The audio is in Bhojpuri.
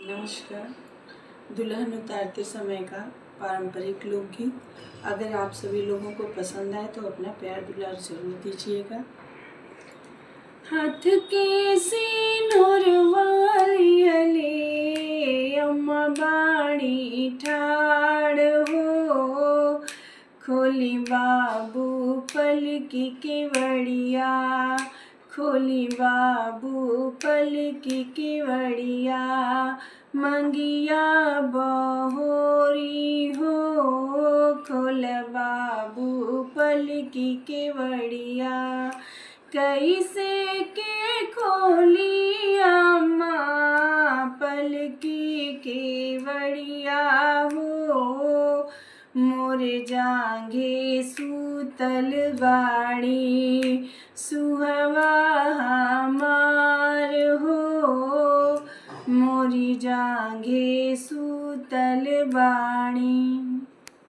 नमस्कार। दुल्हन उतारते समय का पारंपरिक लोकगीत अगर आप सभी लोगों को पसंद आए तो अपना प्यार दुलार जरूर दीजिएगा। हाथ के सिनुर वालियले अम्मा बाणी ठाड़ हो, खोली बाबू पलकी केवड़िया, खोली बाबू पलकी केवड़िया, मंगिया बहोरी हो, खोल बाबू पलकी केवड़िया, कैसे के खोली अम्मा पलकी केवड़िया हो, मोरे जांघे सूतल बाड़ी सुहवा हमार हो, मोरी जांघे सूतल बाड़ी।